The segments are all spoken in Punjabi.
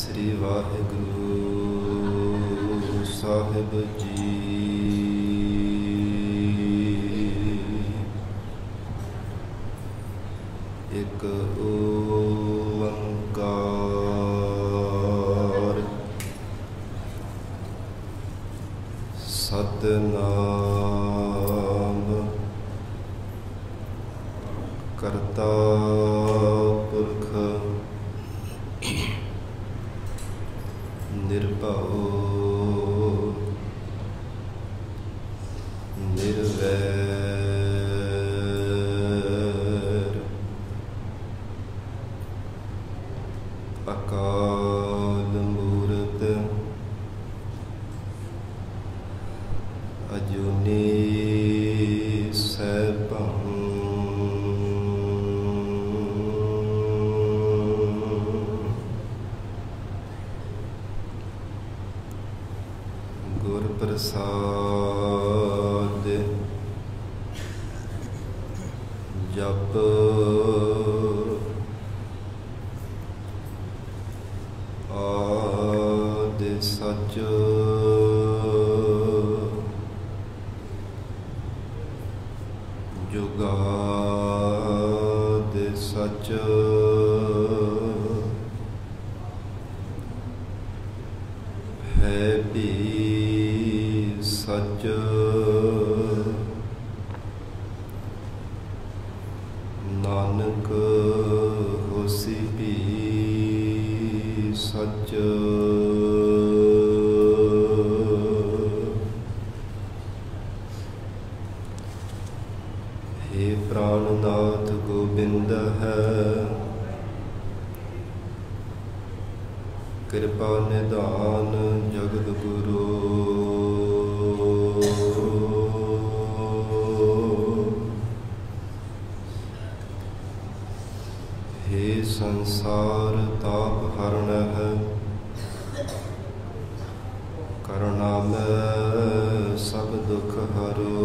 श्री वाहिगुरु साहिब जी। एक ओंकार सतनाम करता पुरख निर्भव निर्वैर अकाल मूरत अजूनी सैभं गुर प्रसाद जप आदि सच जुगाद सच है भी सच नानक होसी भी सच। हे प्राणनाथ गोबिंद है कृपा निधान जगत गुरु। हे संसार ताप हरण है करुणामय सब दुख हरो।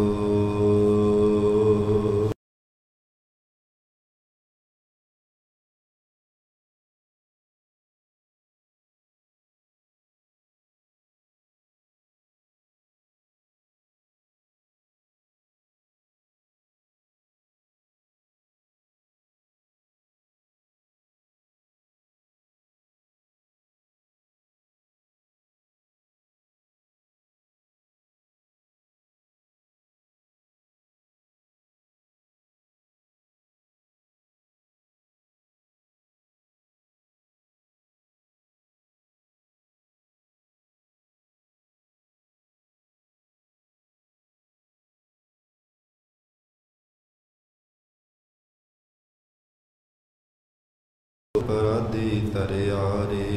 अपराधी तरियारे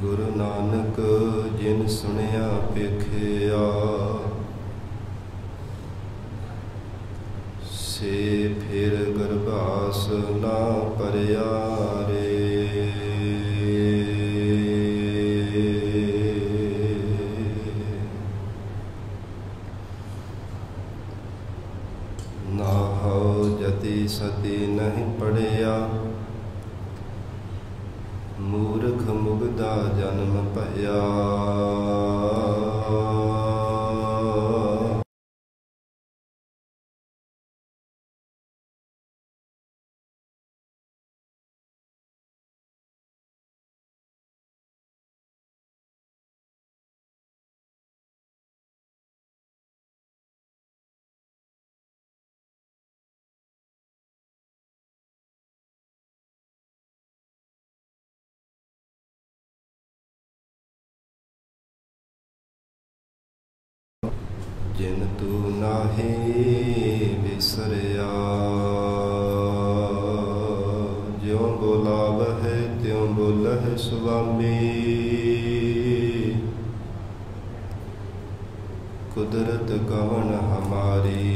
गुरु नानक जिन सुनिया पेखिया से फिर गर्भास ना परिया रे। जति सती नहीं पढ़िया मूर्ख मुगदा जन्म पया। जिन तू नाहि बिसरिया ज्यों बोलावै त्यों बोलहि सुआमी। कुदरत कवन हमारी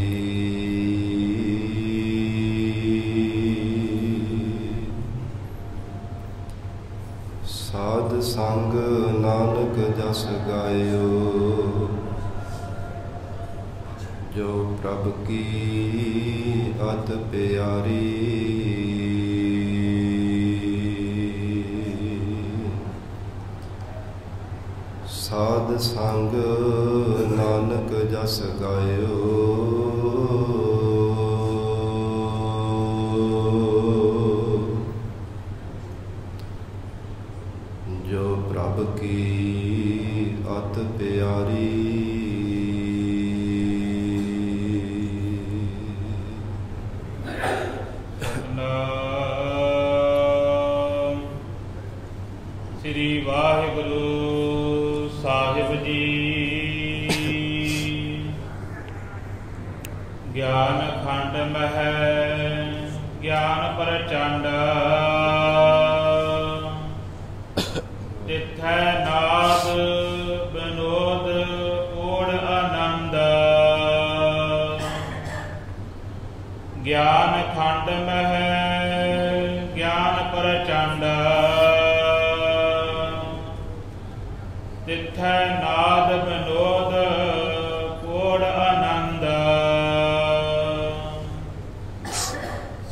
साध संग नानक जस गायो। जो प्रभ की अत प्यारी, साध संग नानक जस गायो। जो प्रभ की अत प्यारी, श्री वाहिगुरु साहिब जी। ज्ञान खंड मह ज्ञान प्रचंड, तिथै नाद विनोद ओढ़ आनंद। ज्ञान खंड मह ज्ञान प्रचंड, तिथै नाद विनोद ओढ़ आनंद।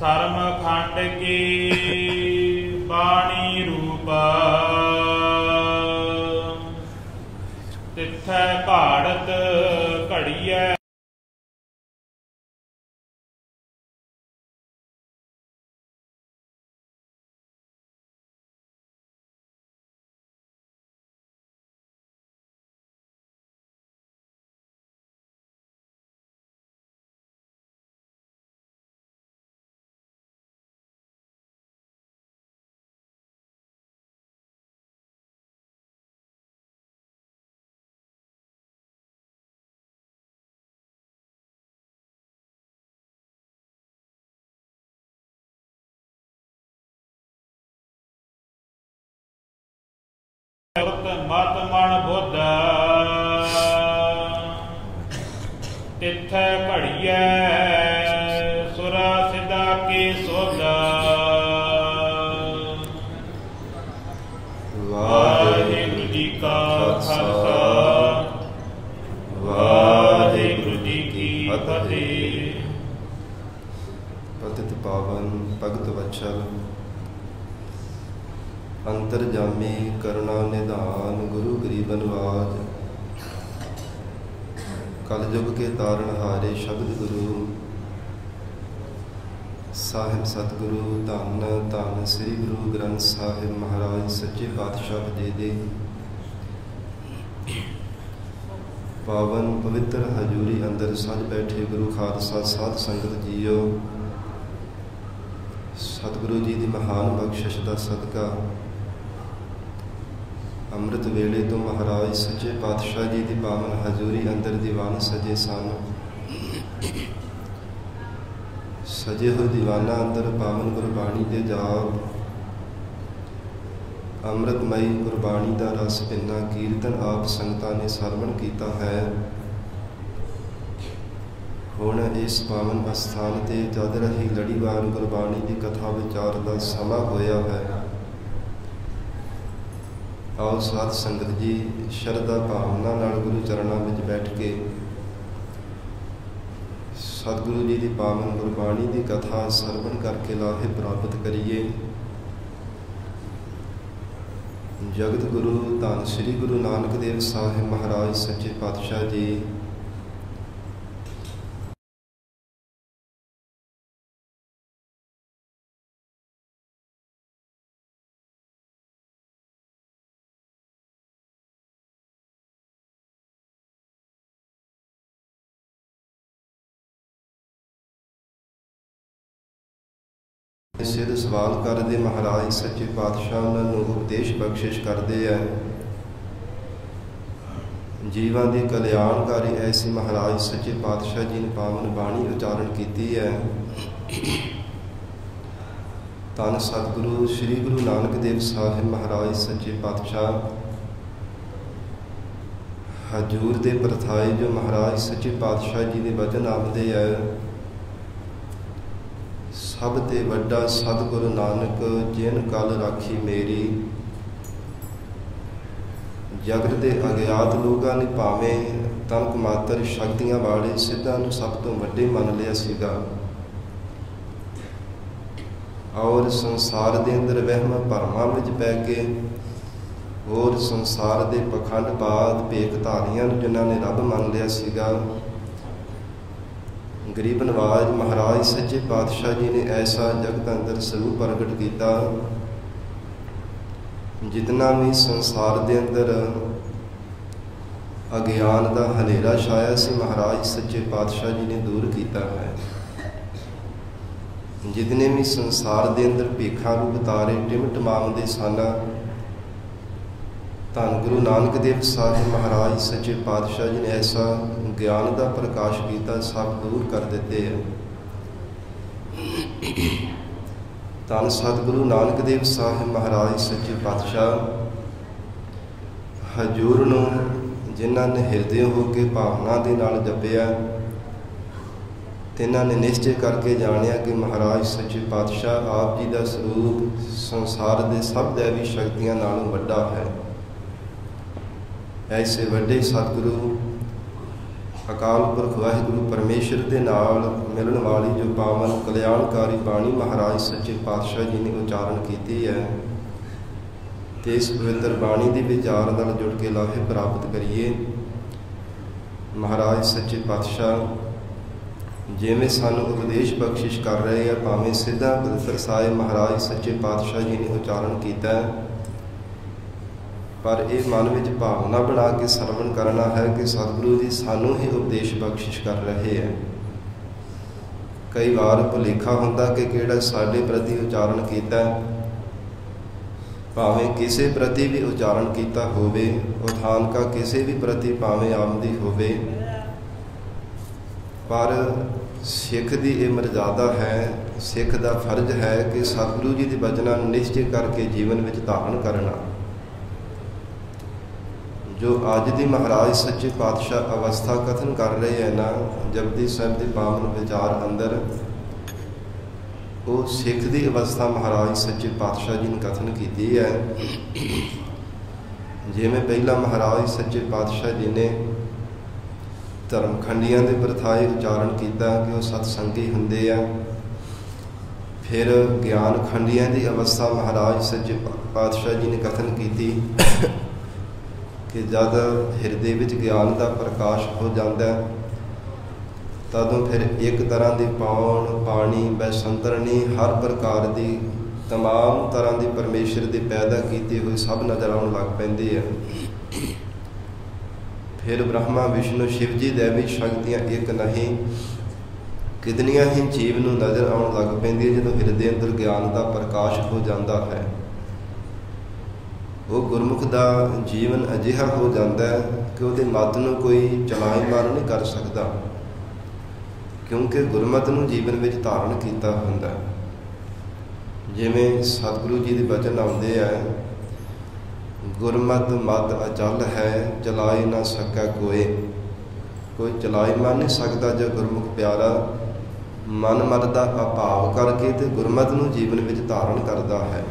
सर्म खंड की बाणी रूपा, तिथै घाड़त घड़ियै। मत मन बुद्ध, तिथै घड़ियै सुरा सिदा की सोध। वाहिगुरु जी का खालसा, वाहिगुरु जी की फतेह। पतित पावन भगत वत्सल, अंतरजामी करुणा निधान, गुरु गरीब नवाज। कलयुग के तारणहारे शब्द गुरु साहिब सतगुरु धन धन श्री गुरु ग्रंथ साहिब महाराज सच्चे पातशाह जी दे पावन पवित्र हजूरी अंदर सज बैठे गुरु खालसा साध संगत जीओ। सतगुरु जी की महान बख्शिश का सदका ਅੰਮ੍ਰਿਤ ਵੇਲੇ ਤੋਂ ਮਹਾਰਾਜ ਸੱਚੇ ਪਾਤਸ਼ਾਹ ਜੀ ਦੀ ਪਾਵਨ ਹਜ਼ੂਰੀ ਅੰਦਰ ਦੀਵਾਨ ਸਜੇ ਸਨ। ਸਜੇ ਹੋਏ ਦੀਵਾਨਾਂ ਅੰਦਰ ਪਾਵਨ ਗੁਰਬਾਣੀ ਦੇ ਜਾਪ, ਅੰਮ੍ਰਿਤਮਈ ਗੁਰਬਾਣੀ ਦਾ ਰਸ ਪਿੰਨਾ ਕੀਰਤਨ ਆਪ ਸੰਗਤਾਂ ਨੇ ਸਰਵਣ ਕੀਤਾ ਹੈ। ਹੁਣ ਇਸ ਪਾਵਨ ਅਸਥਾਨ ਤੇ ਜਦ ਰਹੀ ਲੜੀਵਾਰ ਗੁਰਬਾਣੀ ਦੀ ਕਥਾ ਵਿਚਾਰ ਦਾ ਸਮਾਂ ਹੋਇਆ ਹੈ। आओ साध संगत जी शरधा भावना नाल गुरु चरणों में बैठ के सतगुरु जी की पावन गुरबाणी की कथा सरवण करके लाहे प्राप्त करिए। जगत गुरु धन श्री गुरु नानक देव साहिब महाराज सच्चे पातशाह जी सिद्ध सवाल करते महाराज सच्चे पातशाह उन्होंने उपदेश बख्शिश करते हैं। जीवां की कल्याणकारी ऐसी महाराज सच्चे पातशाह जी ने पावन बाणी उचारण की है। धन सतगुरु श्री गुरु नानक देव साहिब महाराज सच्चे पातशाह हजूर दे परथाए जो महाराज सच्चे पातशाह जी के वचन आते हैं। सब ते वड्डा सतगुरु नानक जिन कल राखी मेरी, जगत के अज्ञात लोगों ने भावें ਤਨਕ ਮਾਤਰ ਸ਼ਕਤੀਆਂ ਵਾਲੇ ਸਿੱਧਾਂ ਨੂੰ ਸਭ ਤੋਂ ਵੱਡੇ ਮੰਨ ਲਿਆ ਸੀਗਾ ਔਰ ਸੰਸਾਰ ਦੇ ਅੰਦਰ ਵਹਿਮਾਂ ਭਰਮਾਂ ਵਿੱਚ ਪੈ ਕੇ ਹੋਰ ਸੰਸਾਰ ਦੇ ਪਖੰਡਬਾਦ ਭੇਖਧਾਰੀਆਂ ਨੂੰ ਜਿਨ੍ਹਾਂ ਨੇ ਰੱਬ ਮੰਨ ਲਿਆ ਸੀਗਾ, ਗਰੀਬ ਨਵਾਜ ਮਹਾਰਾਜ ਸੱਚੇ ਪਾਤਸ਼ਾਹ ਜੀ ਨੇ ਐਸਾ ਜਗਤ ਅੰਦਰ ਸਰੂਪ ਪ੍ਰਗਟ ਕੀਤਾ, ਜਿਤਨਾ ਵੀ ਸੰਸਾਰ ਦੇ ਅੰਦਰ ਅਗਿਆਨ ਦਾ ਹਨੇਰਾ ਛਾਇਆ ਸੀ, ਮਹਾਰਾਜ ਸੱਚੇ ਪਾਤਸ਼ਾਹ ਜੀ ਨੇ ਦੂਰ ਕੀਤਾ ਹੈ। ਜਿਤਨੇ ਵੀ ਸੰਸਾਰ ਦੇ ਅੰਦਰ ਭੇਖਾਂ ਰੂਪ ਤਾਰੇ ਟਿਮਟਮਾਉਂਦੇ ਸਨ, ਧੰਨ ਗੁਰੂ ਨਾਨਕ ਦੇਵ ਸਾਹਿਬ ਮਹਾਰਾਜ ਸੱਚੇ ਪਾਤਸ਼ਾਹ ਜੀ ਨੇ ਐਸਾ ਗਿਆਨ ਦਾ ਪ੍ਰਕਾਸ਼ ਕੀਤਾ, ਸਭ ਦੂਰ ਕਰ ਦਿੱਤੇ ਹੈ। ਧੰਨ ਸਤਿਗੁਰੂ ਨਾਨਕ ਦੇਵ ਸਾਹਿਬ ਮਹਾਰਾਜ ਸੱਚੇ ਪਾਤਸ਼ਾਹ ਹਜ਼ੂਰ ਨੂੰ ਜਿਨ੍ਹਾਂ ਨੇ ਹਿਰਦੇ ਹੋ ਕੇ ਭਾਵਨਾ ਦੇ ਨਾਲ ਜਪਿਆ, ਤਿੰਨਾਂ ਨੇ ਨਿਸ਼ਚੈ ਕਰਕੇ ਜਾਣਿਆ ਕਿ ਮਹਾਰਾਜ ਸੱਚੇ ਪਾਤਸ਼ਾਹ ਆਪ ਜੀ ਦਾ ਸਰੂਪ ਸੰਸਾਰ ਦੇ ਸਭ ਦੇਵੀ ਸ਼ਕਤੀਆਂ ਨਾਲੋਂ ਵੱਡਾ ਹੈ। ਐਸੇ ਵੱਡੇ ਸਤਿਗੁਰੂ ਅਕਾਲ ਪੁਰਖ ਵਾਹਿਗੁਰੂ ਪਰਮੇਸ਼ਰ ਦੇ ਨਾਲ ਮਿਲਣ ਵਾਲੀ ਜੋ ਪਾਵਨ ਕਲਿਆਣਕਾਰੀ ਬਾਣੀ ਮਹਾਰਾਜ ਸੱਚੇ ਪਾਤਸ਼ਾਹ ਜੀ ਨੇ ਉਚਾਰਨ ਕੀਤੀ ਹੈ, ਤੇ ਇਸ ਪਵਿੱਤਰ ਬਾਣੀ ਦੇ ਵਿਚਾਰ ਨਾਲ ਜੁੜ ਕੇ ਲਾਹੇ ਪ੍ਰਾਪਤ ਕਰੀਏ। ਮਹਾਰਾਜ ਸੱਚੇ ਪਾਤਸ਼ਾਹ ਜਿਵੇਂ ਸਾਨੂੰ ਉਪਦੇਸ਼ ਬਖਸ਼ਿਸ਼ ਕਰ ਰਹੇ ਆ, ਭਾਵੇਂ ਸਿੱਧਾ ਪਵਿੱਤਰ ਸਾਹਿਬ ਮਹਾਰਾਜ ਸੱਚੇ ਪਾਤਸ਼ਾਹ ਜੀ ਨੇ ਉਚਾਰਨ ਕੀਤਾ, ਪਰ ਇਹ ਮਨ ਵਿੱਚ ਭਾਵਨਾ ਬਣਾ ਕੇ ਸਰਵਣ ਕਰਨਾ ਹੈ ਕਿ ਸਤਿਗੁਰੂ ਜੀ ਸਾਨੂੰ ਹੀ ਉਪਦੇਸ਼ ਬਖਸ਼ਿਸ਼ ਕਰ ਰਹੇ ਹੈ। ਕਈ ਵਾਰ ਭੁਲੇਖਾ ਹੁੰਦਾ ਕਿ ਕਿਹੜਾ ਸਾਡੇ ਪ੍ਰਤੀ ਉਚਾਰਨ ਕੀਤਾ, ਭਾਵੇਂ ਕਿਸੇ ਪ੍ਰਤੀ ਵੀ ਉਚਾਰਨ ਕੀਤਾ ਹੋਵੇ, ਉਥਾਨਕਾ ਕਿਸੇ ਵੀ ਪ੍ਰਤੀ ਭਾਵੇਂ ਆਮਦੀ ਹੋਵੇ, ਪਰ ਸਿੱਖ ਦੀ ਇਹ ਮਰਜ਼ਾਦਾ ਹੈ, ਸਿੱਖ ਦਾ ਫਰਜ਼ ਹੈ ਕਿ ਸਤਿਗੁਰੂ ਜੀ ਦੇ ਬਚਨਾਂ ਨੂੰ ਨਿਸ਼ਚੈ ਕਰਕੇ ਜੀਵਨ ਵਿੱਚ ਧਾਰਨ ਕਰਨਾ। ਜੋ ਅੱਜ ਦੀ ਮਹਾਰਾਜ ਸੱਚੇ ਪਾਤਸ਼ਾਹ ਅਵਸਥਾ ਕਥਨ ਕਰ ਰਹੇ ਹੈ ਨਾ, ਜਪਜੀ ਸਾਹਿਬ ਦੇ ਪਾਵਨ ਵਿਚਾਰ ਅੰਦਰ, ਉਹ ਸਿੱਖ ਦੀ ਅਵਸਥਾ ਮਹਾਰਾਜ ਸੱਚੇ ਪਾਤਸ਼ਾਹ ਜੀ ਨੇ ਕਥਨ ਕੀਤੀ ਹੈ। ਜਿਵੇਂ ਪਹਿਲਾਂ ਮਹਾਰਾਜ ਸੱਚੇ ਪਾਤਸ਼ਾਹ ਜੀ ਨੇ ਧਰਮ ਖੰਡੀਆਂ ਦੇ ਪ੍ਰਥਾਏ ਉਚਾਰਨ ਕੀਤਾ ਕਿ ਉਹ ਸਤਸੰਗੀ ਹੁੰਦੇ ਆ, ਫਿਰ ਗਿਆਨ ਖੰਡੀਆਂ ਦੀ ਅਵਸਥਾ ਮਹਾਰਾਜ ਸੱਚੇ ਪਾਤਸ਼ਾਹ ਜੀ ਨੇ ਕਥਨ ਕੀਤੀ ਕਿ ਜਦ ਹਿਰਦੇ ਵਿੱਚ ਗਿਆਨ ਦਾ ਪ੍ਰਕਾਸ਼ ਹੋ ਜਾਂਦਾ, ਤਦੋਂ ਫਿਰ ਇੱਕ ਤਰ੍ਹਾਂ ਦੀ ਪੌਣ ਪਾਣੀ ਬੈਸੰਤਰਨੀ ਹਰ ਪ੍ਰਕਾਰ ਦੀ ਤਮਾਮ ਤਰ੍ਹਾਂ ਦੀ ਪਰਮੇਸ਼ਰ ਦੇ ਪੈਦਾ ਕੀਤੇ ਹੋਏ ਸਭ ਨਜ਼ਰ ਆਉਣ ਲੱਗ ਪੈਂਦੇ ਆ। ਫਿਰ ਬ੍ਰਹਮਾ ਵਿਸ਼ਨੂੰ ਸ਼ਿਵ ਜੀ ਦੇਵੀ ਸ਼ਕਤੀਆਂ ਇੱਕ ਨਹੀਂ ਕਿਤਨੀਆਂ ਹੀ ਜੀਵ ਨੂੰ ਨਜ਼ਰ ਆਉਣ ਲੱਗ ਪੈਂਦੀ ਹੈ, ਜਦੋਂ ਹਿਰਦੇ ਅੰਦਰ ਗਿਆਨ ਦਾ ਪ੍ਰਕਾਸ਼ ਹੋ ਜਾਂਦਾ ਹੈ। ਉਹ ਗੁਰਮੁਖ ਦਾ ਜੀਵਨ ਅਜਿਹਾ ਹੋ ਜਾਂਦਾ ਹੈ ਕਿ ਉਹਦੇ ਮਤ ਨੂੰ ਕੋਈ ਚਲਾਈ ਮਾਰ ਨਹੀਂ ਕਰ ਸਕਦਾ, ਕਿਉਂਕਿ ਗੁਰਮਤ ਨੂੰ ਜੀਵਨ ਵਿੱਚ ਧਾਰਨ ਕੀਤਾ ਹੁੰਦਾ। ਜਿਵੇਂ ਸਤਿਗੁਰੂ ਜੀ ਦੇ ਬਚਨ ਆਉਂਦੇ ਆ, ਗੁਰਮਤ ਮਤ ਅਚਲ ਹੈ ਚਲਾਈ ਨਾ ਸਕੈ ਕੋਈ, ਕੋਈ ਚਲਾਈ ਮਾਰ ਨਹੀਂ ਸਕਦਾ। ਜੇ ਗੁਰਮੁਖ ਪਿਆਰਾ ਮਨ ਮਤ ਦਾ ਅਭਾਵ ਕਰਕੇ ਤੇ ਗੁਰਮਤ ਨੂੰ ਜੀਵਨ ਵਿੱਚ ਧਾਰਨ ਕਰਦਾ ਹੈ,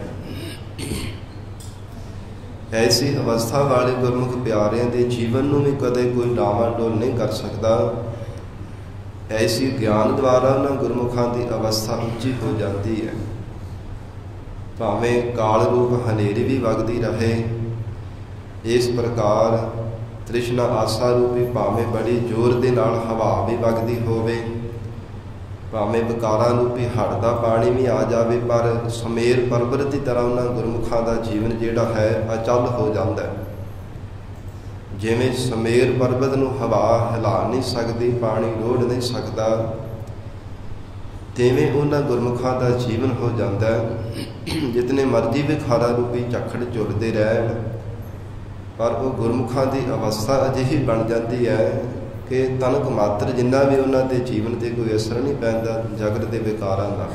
ਐਸੀ ਅਵਸਥਾ ਵਾਲੇ ਗੁਰਮੁਖ ਪਿਆਰਿਆਂ ਦੇ ਜੀਵਨ ਨੂੰ ਵੀ ਕਦੇ ਕੋਈ ਡਾਵਾਂਡੋਲ ਨਹੀਂ ਕਰ ਸਕਦਾ। ਐਸੀ ਗਿਆਨ ਦੁਆਰਾ ਉਹਨਾਂ ਗੁਰਮੁਖਾਂ ਦੀ ਅਵਸਥਾ ਉੱਚੀ ਹੋ ਜਾਂਦੀ ਹੈ। ਭਾਵੇਂ ਕਾਲ ਰੂਪ ਹਨੇਰੀ ਵੀ ਵਗਦੀ ਰਹੇ, ਇਸ ਪ੍ਰਕਾਰ ਤ੍ਰਿਸ਼ਨਾ ਆਸਾ ਰੂਪੀ ਭਾਵੇਂ ਬੜੀ ਜ਼ੋਰ ਦੇ ਨਾਲ ਹਵਾ ਵੀ ਵਗਦੀ ਹੋਵੇ, ਭਾਵੇਂ ਵਿਕਾਰਾਂ ਰੂਪੀ ਹੜ੍ਹ ਦਾ ਪਾਣੀ ਵੀ ਆ ਜਾਵੇ, ਪਰ ਸਮੇਰ ਪਰਬਤ ਦੀ ਤਰ੍ਹਾਂ ਉਹਨਾਂ ਗੁਰਮੁਖਾਂ ਦਾ ਜੀਵਨ ਜਿਹੜਾ ਹੈ ਅਚਲ ਹੋ ਜਾਂਦਾ ਹੈ। ਜਿਵੇਂ ਸਮੇਰ ਪਰਬਤ ਨੂੰ ਹਵਾ ਹਿਲਾ ਨਹੀਂ ਸਕਦੀ, ਪਾਣੀ ਰੋੜ ਨਹੀਂ ਸਕਦਾ, ਤਿਵੇਂ ਉਹਨਾਂ ਗੁਰਮੁਖਾਂ ਦਾ ਜੀਵਨ ਹੋ ਜਾਂਦਾ ਹੈ। ਜਿਤਨੇ ਮਰਜ਼ੀ ਵਿਖਾਰਾ ਰੂਪੀ ਝੱਖੜ ਝੁੱਲਦੇ ਰਹਿਣ, ਪਰ ਉਹ ਗੁਰਮੁਖਾਂ ਦੀ ਅਵਸਥਾ ਅਜਿਹੀ ਬਣ ਜਾਂਦੀ ਹੈ ਕਿ ਤਨਕ ਮਾਤਰ ਜਿੰਨਾ ਵੀ ਉਹਨਾਂ ਦੇ ਜੀਵਨ 'ਤੇ ਕੋਈ ਅਸਰ ਨਹੀਂ ਪੈਂਦਾ ਜਗਤ ਦੇ ਵਿਕਾਰਾਂ ਦਾ।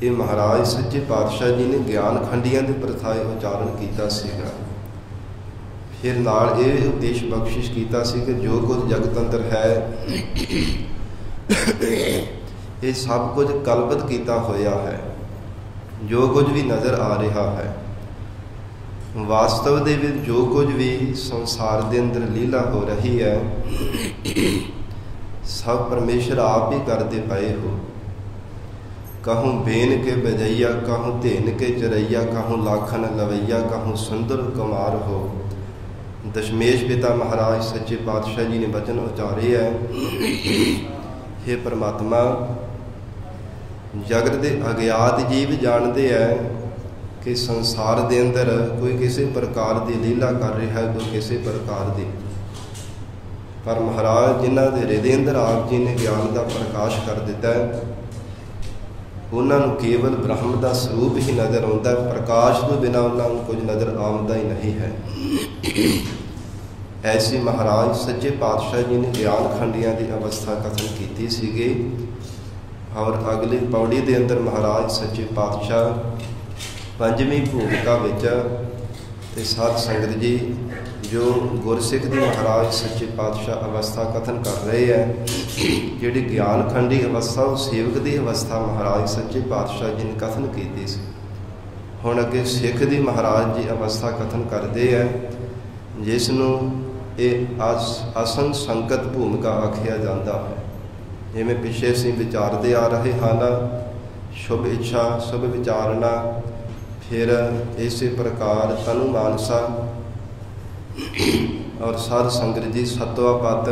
ਇਹ ਮਹਾਰਾਜ ਸੱਚੇ ਪਾਤਸ਼ਾਹ ਜੀ ਨੇ ਗਿਆਨ ਖੰਡੀਆਂ ਦੇ ਪ੍ਰਥਾਏ ਉਚਾਰਨ ਕੀਤਾ ਸੀਗਾ। ਫਿਰ ਨਾਲ ਇਹ ਉਪਦੇਸ਼ ਬਖਸ਼ਿਸ਼ ਕੀਤਾ ਸੀ ਕਿ ਜੋ ਕੁਝ ਜਗਤ ਅੰਦਰ ਹੈ ਇਹ ਸਭ ਕੁਝ ਕਲਪਿਤ ਕੀਤਾ ਹੋਇਆ ਹੈ। ਜੋ ਕੁਝ ਵੀ ਨਜ਼ਰ ਆ ਰਿਹਾ ਹੈ ਵਾਸਤਵ ਦੇ ਵਿੱਚ ਜੋ ਕੁਝ ਵੀ ਸੰਸਾਰ ਦੇ ਅੰਦਰ ਲੀਲਾ ਹੋ ਰਹੀ ਹੈ ਸਭ ਪਰਮੇਸ਼ਰ ਆਪ ਹੀ ਕਰਦੇ ਪਏ ਹੋ। कहूँ बेन के बजैया, कहूँ धेन के चरैया, कहूँ लाखन लवैया, कहूँ सुंदर कुमार हो। दशमेश पिता महाराज सच्चे पातशाह जी ने वचन उचारे है, हे परमात्मा जगत के अज्ञात जीव जानते हैं कि संसार के अंदर कोई किसी प्रकार की लीला कर रहा है, कोई किसी प्रकार की, पर महाराज जिन्हों के हृदय अंदर आप जी ने ज्ञान का प्रकाश कर दिता है उन्होंने केवल ब्रह्म का स्वरूप ही नज़र आता है, प्रकाश तो बिना उन्होंने कुछ नज़र आता ही नहीं है। ऐसी महाराज सच्चे पातशाह जी ने ज्ञान खंडिया की अवस्था कथन की सी और अगली पौड़ी के अंदर महाराज सच्चे पातशाह पंजवीं भूमिका विच साध संगत जी जो गुरसिख की महाराज सच्चे पातशाह अवस्था कथन कर रहे हैं, जिहड़ी ज्ञान खंडी अवस्था वो सेवक की अवस्था महाराज सच्चे पातशाह जी ने कथन की सी। हुण अगे सिख की महाराज जी अवस्था कथन करते हैं, जिसनों ये आसन संगत भूमिका आखिया जाता है। जिवें पिछे असीं विचारते आ रहे हैं, शुभ इच्छा शुभ विचारना, फिर इस प्रकार तनु मानसा और साध संगत जी सत्वा पत,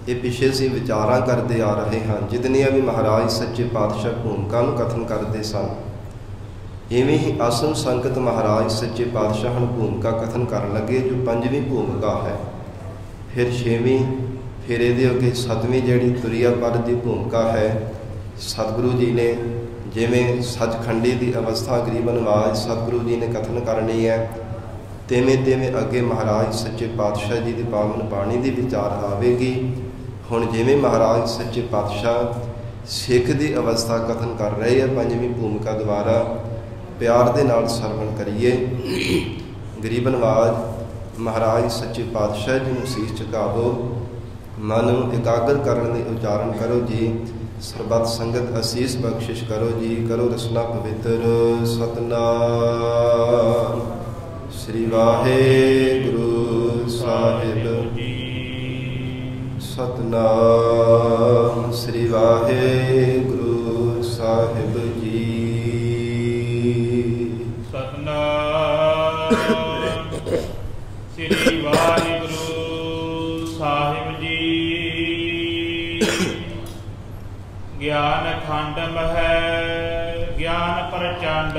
ये पिछे से विचारां करते आ रहे हैं। जितनियां भी महाराज सच्चे पातशाह भूमिका कथन करते सन, इवें ही आसन संगत महाराज सच्चे पातशाह भूमिका कथन कर लगे जो पंजवीं भूमिका है, फिर छेवीं, फिर ये अगे सतवीं जिहड़ी तुरिया पद की भूमिका है। सतगुरु जी ने जिवें सचखंडी की अवस्था गरीबनवाज सतगुरु जी ने कथन करनी है, तेवें तेवें अगे महाराज सच्चे पातशाह जी की पावन बाणी की विचार आवेगी। हुण जिवें महाराज सच्चे पातशाह सिख की अवस्था कथन कर रहे हैं पंजवीं भूमिका द्वारा, प्यार के नाल सरवण करिए। गरीबनवाज महाराज सच्चे पातशाह जी नूं सीस झुकावो, मन एकाग्र करने की उच्चारण करो जी। सरबत संगत असीस बख्शिश करो जी। करो रसना पवित्र। सतनाम श्री वाहेगुरु साहिब जी। सतनाम श्री वाहेगुरु साहिब जी। सतनाम श्री वाहेगुरु साहिब जी। ज्ञान खंड है ज्ञान प्रचंड।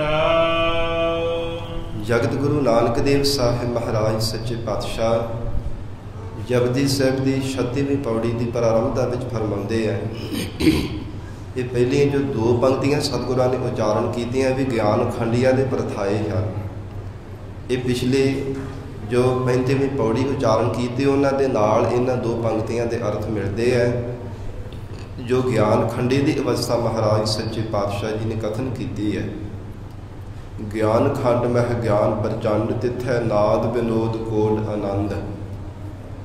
जगत गुरु नानक देव साहिब महाराज सच्चे पातशाह जपजी साहिब की 36वीं पौड़ी की प्रारंभता में फरमाते हैं। ये पहली जो दो पंक्तियां सतगुरां ने उच्चारण कीतियां भी ज्ञान खंडिया के परथाए हैं। ये पिछले जो 35वीं पौड़ी उच्चारण की उन्होंने नाल इन्हां दो पंक्तियां के अर्थ मिलते हैं। जो ज्ञान खंडी की अवस्था महाराज सच्चे पातशाह जी ने कथन की है। ज्ञान खंड मह ज्ञान प्रचंड तिथै नाद विनोद कोट आनंद।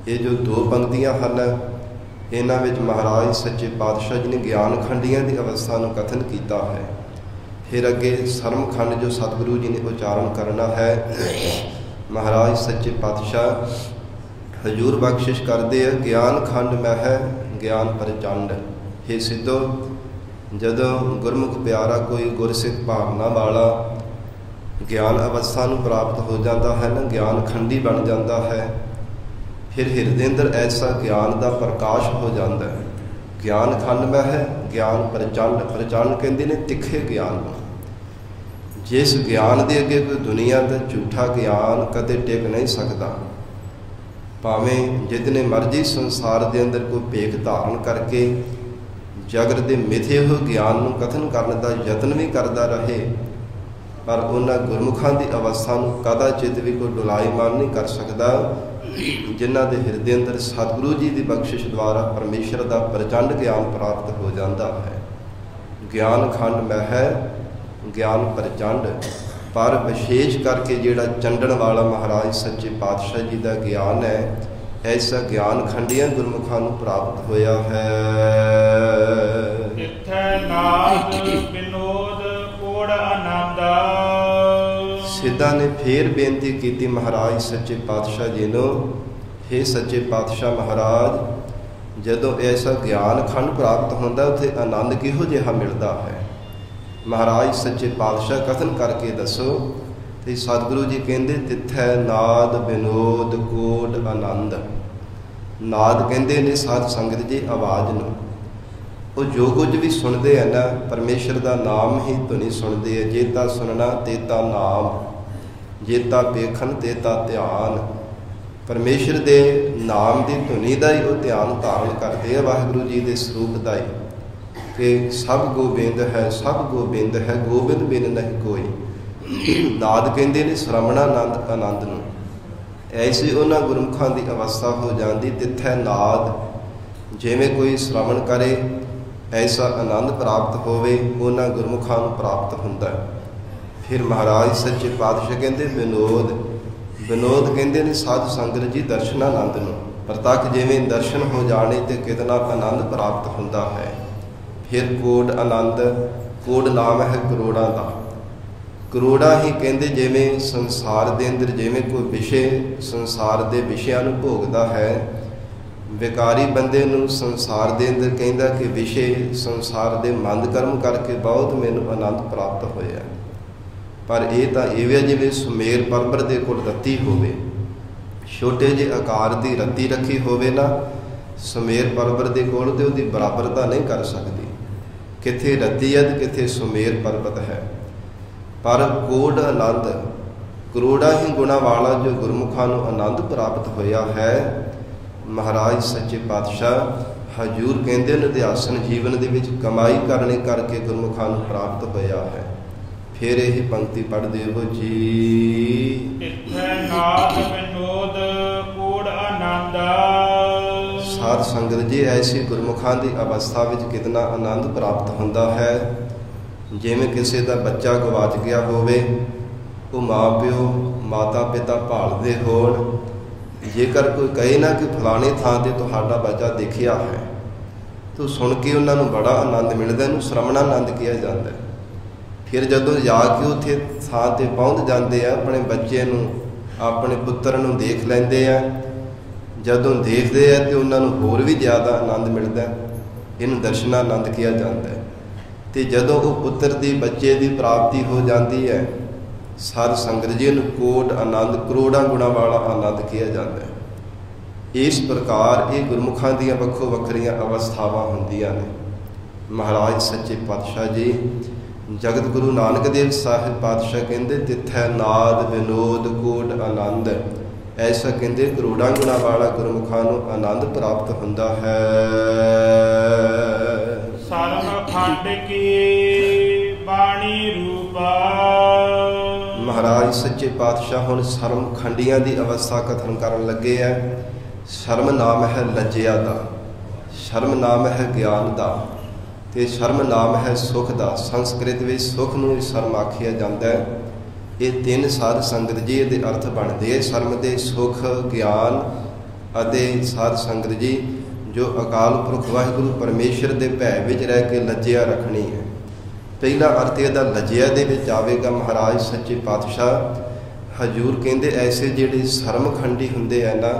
ये जो दो पंक्तियां हैं इन्हां विच महाराज सच्चे पातशाह जी ने ज्ञान खंडियां की अवस्था को कथन किया है। फिर अगे सरम खंड जो सतगुरु जी ने उच्चारण करना है। महाराज सच्चे पातशाह हजूर बख्शिश करते हैं ज्ञान खंड मह ज्ञान प्रचंड। हे सिद्धो जदों गुरमुख प्यारा कोई गुरसिख भावना वाला ज्ञान अवस्था को प्राप्त हो जाता है ना, ज्ञान खंडी बन जाता है, फिर हृदय अंदर ऐसा ज्ञान का प्रकाश हो जाता है। ज्ञान खंड में है ज्ञान प्रचंड। प्रचंड कहते ने तिखे ज्ञान। जिस ज्ञान के अगे कोई दुनिया का झूठा ज्ञान कदे टिक नहीं सकता। भावें जितने मर्जी संसार के अंदर कोई भेख धारण करके जगत के मिथे हुए ज्ञान को कथन करने का यत्न भी करता रहे, पर उन्होंने गुरमुखों की अवस्था कदाचित भी कोई डुलाईमान नहीं कर सकता जिन्हों के हृदय अंदर सतगुरु जी की बख्शिश द्वारा परमेश्वर का प्रचंड ज्ञान प्राप्त हो जाता है। ज्ञान खंड में है ज्ञान प्रचंड, पर विशेष करके जिहड़ा चंडन वाला महाराज सच्चे पातशाह जी का ज्ञान है, ऐसा ज्ञान खंडिया गुरमुखों को प्राप्त होया है। ਸ਼ਹੀਦਾਂ ਨੇ ਫੇਰ ਬੇਨਤੀ ਕੀਤੀ ਮਹਾਰਾਜ ਸੱਚੇ ਪਾਤਸ਼ਾਹ ਜੀ ਨੂੰ, ਹੇ ਸੱਚੇ ਪਾਤਸ਼ਾਹ ਮਹਾਰਾਜ, ਜਦੋਂ ਐਸਾ ਗਿਆਨ ਖੰਡ ਪ੍ਰਾਪਤ ਹੁੰਦਾ ਉੱਥੇ ਆਨੰਦ ਕਿਹੋ ਜਿਹਾ ਮਿਲਦਾ ਹੈ? ਮਹਾਰਾਜ ਸੱਚੇ ਪਾਤਸ਼ਾਹ ਕਥਨ ਕਰਕੇ ਦੱਸੋ। ਤੇ ਸਤਿਗੁਰੂ ਜੀ ਕਹਿੰਦੇ ਤਿੱਥੈ ਨਾਦ ਵਿਨੋਦ ਕੋਟ ਆਨੰਦ। ਨਾਦ ਕਹਿੰਦੇ ਨੇ ਸਾਧ ਸੰਗਤ ਜੀ ਆਵਾਜ਼ ਨੂੰ। ਉਹ ਜੋ ਕੁਝ ਵੀ ਸੁਣਦੇ ਆ ਨਾ, ਪਰਮੇਸ਼ਰ ਦਾ ਨਾਮ ਹੀ ਧੁਨੀ ਸੁਣਦੇ ਆ। ਜੇਤਾ ਸੁਣਨਾ ਤੇਤਾ ਨਾਮ, ਜੇਤਾ ਵੇਖਣ ਤੇਤਾ ਧਿਆਨ। ਪਰਮੇਸ਼ਰ ਦੇ ਨਾਮ ਦੀ ਧੁਨੀ ਦਾ ਹੀ ਉਹ ਧਿਆਨ ਧਾਰਨ ਕਰਦੇ ਆ, ਵਾਹਿਗੁਰੂ ਜੀ ਦੇ ਸਰੂਪ ਦਾ ਹੀ, ਕਿ ਸਭ ਗੋਬਿੰਦ ਹੈ, ਸਭ ਗੋਬਿੰਦ ਹੈ, ਗੋਬਿੰਦ ਬਿਨ ਨਹੀਂ ਕੋਈ। ਨਾਦ ਕਹਿੰਦੇ ਨੇ ਸ਼ਰਵਣਾਨੰਦ ਆਨੰਦ ਨੂੰ। ਐਸੀ ਉਹਨਾਂ ਗੁਰਮੁਖਾਂ ਦੀ ਅਵਸਥਾ ਹੋ ਜਾਂਦੀ, ਤਿੱਥੈ ਨਾਦ। ਜਿਵੇਂ ਕੋਈ ਸ਼ਰਵਣ ਕਰੇ ਐਸਾ ਆਨੰਦ ਪ੍ਰਾਪਤ ਹੋਵੇ, ਉਹਨਾਂ ਗੁਰਮੁਖਾਂ ਨੂੰ ਪ੍ਰਾਪਤ ਹੁੰਦਾ। ਫਿਰ ਮਹਾਰਾਜ ਸੱਚੇ ਪਾਤਸ਼ਾਹ ਕਹਿੰਦੇ ਵਿਨੋਦ। ਵਿਨੋਦ ਕਹਿੰਦੇ ਨੇ ਸਾਧ ਸੰਗਤ ਜੀ ਦਰਸ਼ਨਾਨੰਦ ਨੂੰ। ਪ੍ਰਤੱਖ ਜਿਵੇਂ ਦਰਸ਼ਨ ਹੋ ਜਾਣੇ ਤੇ ਕਿਤਨਾ ਆਨੰਦ ਪ੍ਰਾਪਤ ਹੁੰਦਾ ਹੈ। ਫਿਰ ਕੋਟ ਆਨੰਦ। ਕੋਟ ਨਾਮ ਹੈ ਕਰੋੜਾਂ ਦਾ। ਕਰੋੜਾਂ ਹੀ ਕਹਿੰਦੇ ਜਿਵੇਂ ਸੰਸਾਰ ਦੇ ਅੰਦਰ ਜਿਵੇਂ ਕੋਈ ਵਿਸ਼ੇ ਸੰਸਾਰ ਦੇ ਵਿਸ਼ਿਆਂ ਨੂੰ ਭੋਗਦਾ ਹੈ, ਵਿਕਾਰੀ ਬੰਦੇ ਨੂੰ ਸੰਸਾਰ ਦੇ ਅੰਦਰ ਕਹਿੰਦਾ ਕਿ ਵਿਸ਼ੇ ਸੰਸਾਰ ਦੇ ਮੰਦ ਕਰਮ ਕਰਕੇ ਬਹੁਤ ਮੈਨੂੰ ਆਨੰਦ ਪ੍ਰਾਪਤ ਹੋਇਆ। ਪਰ ਇਹ ਤਾਂ ਇਵੇਂ ਜਿਵੇਂ ਸੁਮੇਰ ਪਰਬਤ ਦੇ ਕੋਲ ਰੱਤੀ ਹੋਵੇ, ਛੋਟੇ ਜਿਹੇ ਆਕਾਰ ਦੀ ਰੱਤੀ ਰੱਖੀ ਹੋਵੇ ਨਾ ਸੁਮੇਰ ਪਰਬਤ ਦੇ ਕੋਲ, ਤੇ ਉਹਦੀ ਬਰਾਬਰਤਾ ਨਹੀਂ ਕਰ ਸਕਦੀ। ਕਿੱਥੇ ਰੱਤੀ ਹੈ ਤੇ ਕਿੱਥੇ ਸੁਮੇਰ ਪਰਬਤ ਹੈ। ਪਰ ਕੋਟ ਆਨੰਦ, ਕਰੋੜਾਂ ਹੀ ਗੁਣਾ ਵਾਲਾ ਜੋ ਗੁਰਮੁਖਾਂ ਨੂੰ ਆਨੰਦ ਪ੍ਰਾਪਤ ਹੋਇਆ ਹੈ। ਮਹਾਰਾਜ ਸੱਚੇ ਪਾਤਸ਼ਾਹ ਹਜੂਰ ਕਹਿੰਦੇ ਨਿਧਿਆਸਨ ਜੀਵਨ ਦੇ ਵਿੱਚ ਕਮਾਈ ਕਰਨੇ ਕਰਕੇ ਗੁਰਮੁਖਾਂ ਨੂੰ ਪ੍ਰਾਪਤ ਹੋਇਆ ਹੈ। ਫਿਰ ਇਹ ਪੰਕਤੀ ਪੜ੍ਹਦੇ ਹੋ ਜੀ। ਤਿੱਥੈ ਨਾਦ ਵਿਨੋਦ ਕੋਟ ਆਨੰਦ। ਸਾਧ ਸੰਗਤ ਜੀ ਐਸੀ ਗੁਰਮੁਖਾਂ ਦੀ ਅਵਸਥਾ ਵਿੱਚ ਕਿਤਨਾ ਆਨੰਦ ਪ੍ਰਾਪਤ ਹੁੰਦਾ ਹੈ। ਜਿਵੇਂ ਕਿਸੇ ਦਾ ਬੱਚਾ ਗਵਾਚ ਗਿਆ ਹੋਵੇ, ਉਹ ਮਾਂ ਪਿਓ ਮਾਤਾ ਪਿਤਾ ਭਾਲਦੇ ਹੋਣ, ਜੇਕਰ ਕੋਈ ਕਹੇ ਨਾ ਕਿ ਫਲਾਣੇ ਥਾਂ ਤੇ ਤੁਹਾਡਾ ਬੱਚਾ ਦੇਖਿਆ ਹੈ, ਤਾਂ ਸੁਣ ਕੇ ਉਹਨਾਂ ਨੂੰ ਬੜਾ ਆਨੰਦ ਮਿਲਦਾ। ਇਹਨੂੰ ਸ਼ਰਵਣਾਨੰਦ ਕਿਹਾ ਜਾਂਦਾ। ਫਿਰ ਜਦੋਂ ਜਾ ਕੇ ਉੱਥੇ ਥਾਂ ਤੇ ਪਹੁੰਚ ਜਾਂਦੇ ਆ, ਆਪਣੇ ਬੱਚੇ ਨੂੰ ਆਪਣੇ ਪੁੱਤਰ ਨੂੰ ਦੇਖ ਲੈਂਦੇ ਆ। ਜਦੋਂ ਦੇਖਦੇ ਆ ਤੇ ਉਹਨਾਂ ਨੂੰ ਹੋਰ ਵੀ ਜ਼ਿਆਦਾ ਆਨੰਦ ਮਿਲਦਾ। ਇਹਨੂੰ ਦਰਸ਼ਨਾਨੰਦ ਕਿਹਾ ਜਾਂਦਾ। ਤੇ ਜਦੋਂ ਉਹ ਪੁੱਤਰ ਦੀ ਬੱਚੇ ਦੀ ਪ੍ਰਾਪਤੀ ਹੋ ਜਾਂਦੀ ਹੈ, ਸਾਧ ਸੰਗਤ ਜੀ ਨੂੰ ਕੋਟ ਆਨੰਦ ਕਰੋੜਾਂ ਗੁਣਾ ਵਾਲਾ ਆਨੰਦ ਕਿਹਾ ਜਾਂਦਾ ਹੈ। ਇਸ ਪ੍ਰਕਾਰ ਇਹ ਗੁਰਮੁਖਾਂ ਦੀਆਂ ਵੱਖੋ ਵੱਖਰੀਆਂ ਅਵਸਥਾਵਾਂ ਹੁੰਦੀਆਂ ਨੇ। ਮਹਾਰਾਜ ਸੱਚੇ ਪਾਤਸ਼ਾਹ ਜੀ ਜਗਤ ਗੁਰੂ ਨਾਨਕ ਦੇਵ ਸਾਹਿਬ ਪਾਤਸ਼ਾਹ ਕਹਿੰਦੇ ਤਿੱਥੈ ਨਾਦ ਵਿਨੋਦ ਕੋਟ ਆਨੰਦ। ਐਸਾ ਕਹਿੰਦੇ ਕਰੋੜਾਂ ਗੁਣਾ ਵਾਲਾ ਗੁਰਮੁਖਾਂ ਨੂੰ ਆਨੰਦ ਪ੍ਰਾਪਤ ਹੁੰਦਾ ਹੈ। ਸਰਮ ਖੰਡ ਕੀ ਬਾਣੀ ਰੂਪਾ। ਮਹਾਰਾਜ ਸੱਚੇ ਪਾਤਸ਼ਾਹ ਹੁਣ ਸਰਮ ਖੰਡੀਆਂ ਦੀ ਅਵਸਥਾ ਕਥਨ ਕਰਨ ਲੱਗੇ ਹੈ। ਸ਼ਰਮ ਨਾਮ ਹੈ ਲੱਜਿਆ ਦਾ, ਸ਼ਰਮ ਨਾਮ ਹੈ ਗਿਆਨ ਦਾ, ਤੇ ਸ਼ਰਮ ਨਾਮ ਹੈ ਸੁਖ ਦਾ। ਸੰਸਕ੍ਰਿਤ ਵਿੱਚ ਸੁਖ ਨੂੰ ਸ਼ਰਮ ਆਖਿਆ ਜਾਂਦਾ ਹੈ। ਇਹ ਤਿੰਨ ਸਾਧ ਸੰਗਤ ਜੀ ਇਹਦੇ ਅਰਥ ਬਣਦੇ ਹੈ। ਸ਼ਰਮ ਦੇ ਸੁਖ, ਗਿਆਨ ਅਤੇ ਸਾਧ ਸੰਗਤ ਜੀ ਜੋ ਅਕਾਲ ਪੁਰਖ ਵਾਹਿਗੁਰੂ ਪਰਮੇਸ਼ਰ ਦੇ ਭੈ ਵਿੱਚ ਰਹਿ ਕੇ ਲੱਜਿਆ ਰੱਖਣੀ ਹੈ। ਪਹਿਲਾ ਅਰਥ ਇਹਦਾ ਲੱਜਿਆ ਦੇ ਵਿੱਚ ਆਵੇਗਾ। ਮਹਾਰਾਜ ਸੱਚੇ ਪਾਤਸ਼ਾਹ ਹਜੂਰ ਕਹਿੰਦੇ ਐਸੇ ਜਿਹੜੇ ਸ਼ਰਮਖੰਡੀ ਹੁੰਦੇ ਆ ਨਾ,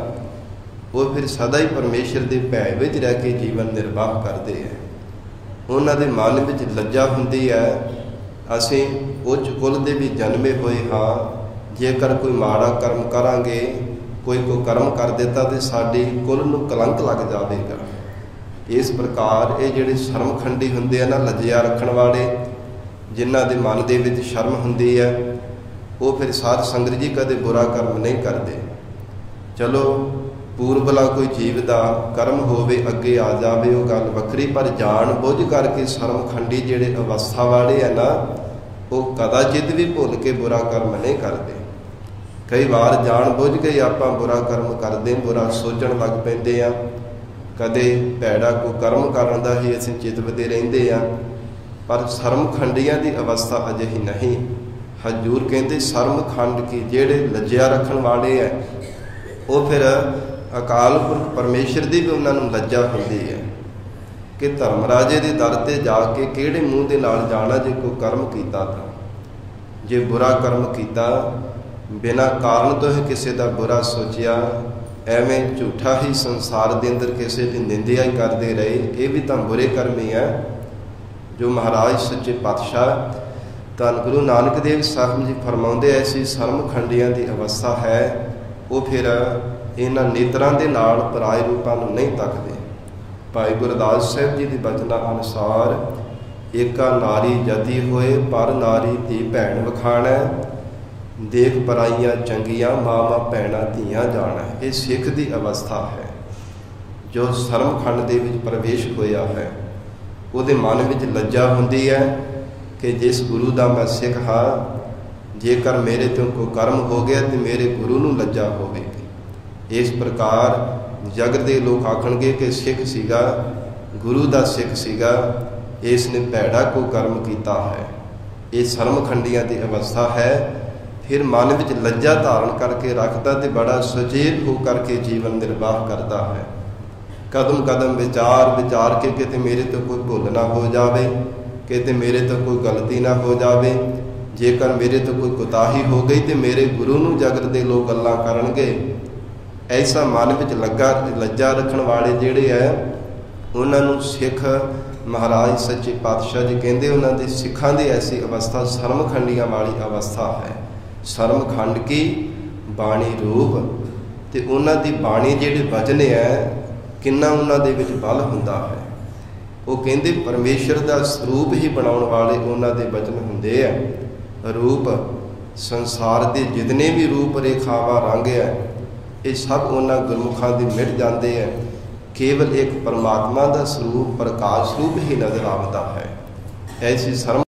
ਉਹ ਫਿਰ ਸਦਾ ਹੀ ਪਰਮੇਸ਼ਰ ਦੇ ਭੈ ਵਿੱਚ ਰਹਿ ਕੇ ਜੀਵਨ ਨਿਰਵਾਹ ਕਰਦੇ ਹੈ। ਉਹਨਾਂ ਦੇ ਮਨ ਵਿੱਚ ਲੱਜਾ ਹੁੰਦੀ ਹੈ, ਅਸੀਂ ਉੱਚ ਕੁਲ ਦੇ ਵੀ ਜਨਮੇ ਹੋਏ ਹਾਂ। ਜੇਕਰ ਕੋਈ ਮਾੜਾ ਕਰਮ ਕਰਾਂਗੇ, ਕੋਈ ਕਰਮ ਕਰ ਦਿੱਤਾ ਤੇ ਸਾਡੀ ਕੁਲ ਨੂੰ ਕਲੰਕ ਲੱਗ ਜਾਵੇਗਾ। ਇਸ ਪ੍ਰਕਾਰ ਇਹ ਜਿਹੜੇ ਸ਼ਰਮਖੰਡੀ ਹੁੰਦੇ ਆ ਨਾ, ਲੱਜਿਆ ਰੱਖਣ ਵਾਲੇ, ਜਿਨ੍ਹਾਂ ਦੇ ਮਨ ਦੇ ਵਿੱਚ ਸ਼ਰਮ ਹੁੰਦੀ ਹੈ, ਉਹ ਫਿਰ ਸਾਧ ਸੰਗਤ ਜੀ ਕਦੇ ਬੁਰਾ ਕਰਮ ਨਹੀਂ ਕਰਦੇ। ਚਲੋ ਪੂਰਬਲਾ ਕੋਈ ਜੀਵ ਦਾ ਕਰਮ ਹੋਵੇ ਅੱਗੇ ਆ ਜਾਵੇ, ਉਹ ਗੱਲ ਵੱਖਰੀ, ਪਰ ਜਾਣ ਬੁੱਝ ਕਰਕੇ ਸ਼ਰਮਖੰਡੀ ਜਿਹੜੇ ਅਵਸਥਾ ਵਾਲੇ ਆ ਨਾ, ਉਹ ਕਦਾਚਿਤ ਵੀ ਭੁੱਲ ਕੇ ਬੁਰਾ ਕਰਮ ਨਹੀਂ ਕਰਦੇ। ਕਈ ਵਾਰ ਜਾਣ ਬੁੱਝ ਕੇ ਆਪਾਂ ਬੁਰਾ ਕਰਮ ਕਰਦੇ, ਬੁਰਾ ਸੋਚਣ ਲੱਗ ਪੈਂਦੇ ਆ। ਕਦੇ ਭੈੜਾ ਕੋਈ ਕਰਮ ਕਰਨ ਦਾ ਹੀ ਅਸੀਂ ਚਿਤਵਦੇ ਰਹਿੰਦੇ ਆ। ਪਰ ਸ਼ਰਮਖੰਡੀਆਂ ਦੀ ਅਵਸਥਾ ਅਜਿਹੀ ਨਹੀਂ। ਹਜੂਰ ਕਹਿੰਦੇ ਸ਼ਰਮਖੰਡ ਕੀ, ਜਿਹੜੇ ਲੱਜਿਆ ਰੱਖਣ ਵਾਲੇ ਹੈ, ਉਹ ਫਿਰ ਅਕਾਲ ਪੁਰਖ ਪਰਮੇਸ਼ਰ ਦੀ ਵੀ ਉਹਨਾਂ ਨੂੰ ਲੱਜਾ ਹੁੰਦੀ ਹੈ ਕਿ ਧਰਮ ਰਾਜੇ ਦੇ ਦਰ ਤੇ ਜਾ ਕੇ ਕਿਹੜੇ ਮੂੰਹ ਦੇ ਨਾਲ ਜਾਣਾ ਜੇ ਕੋਈ ਕਰਮ ਕੀਤਾ ਤਾਂ। ਜੇ ਬੁਰਾ ਕਰਮ ਕੀਤਾ बिना कारण तो ही किसी का बुरा सोचिया, एवें झूठा ही संसार के अंदर किसी की निंदिया ही करते रहे, ये भी तो बुरे कर्म ही है। जो महाराज सच्चे पातशाह धन गुरु नानक देव साहब जी फरमाउंदे ऐसी सर्म खंडियां की अवस्था है, वो फिर इन्हां नेत्रां दे नाल पराए रूपां नूं नहीं तकदे। भाई गुरदास साहब जी की बचना अनुसार एका नारी जती होए पर नारी धी भैन वखाणै, देख पराइयां चंगियां मामा भैणा धीआं जाना। ये सिख की अवस्था है जो सर्म खंड दे विच प्रवेश होया है। उहदे मन विच लज्जा हुंदी है कि जिस गुरु का मैं सिख हाँ, जेकर मेरे तो कोई कर्म हो गया तो मेरे गुरु नूं लज्जा होवेगी। इस प्रकार जग दे लोग आखणगे कि सिख सीगा, गुरु का सिख सीगा, इसने भैड़ा को कर्म किया है। ये सर्म खंडियां की अवस्था है। फिर मन विच लज्जा धारण करके रखता तो बड़ा सुचेत हो करके जीवन निर्वाह करता है। कदम कदम विचार विचार के किते मेरे तो कोई भुल ना हो जाए, किते मेरे तो कोई गलती ना हो जाए, जेकर मेरे तो कोई कोताही हो गई तो मेरे गुरु नूं जगत दे लोग गल्लां करनगे। ऐसा मन विच लज्जा रखण वाले जिहड़े है उन्हां नूं सिख महाराज सच्चे पातशाह जी कहंदे उन्हां दे सिखां दी ऐसी अवस्था सर्म खंडियां वाली अवस्था है। सर्म खंड की बाणी रूप ते उन्हां दी बाणी जिहड़े वचन है किन्ना उन्हां दे विच बल हुंदा है। वो कहंदे परमेश्वर का स्वरूप ही बनाउण वाले उन्हां दे वचन हुंदे है। रूप संसार के जितने भी रूप रेखावां रंग है ये सब उन्हां गुरमुखां दे मिट जाते हैं। केवल एक परमात्मा का स्वरूप प्रकाश रूप ही नजर आता है। ऐसी सर्म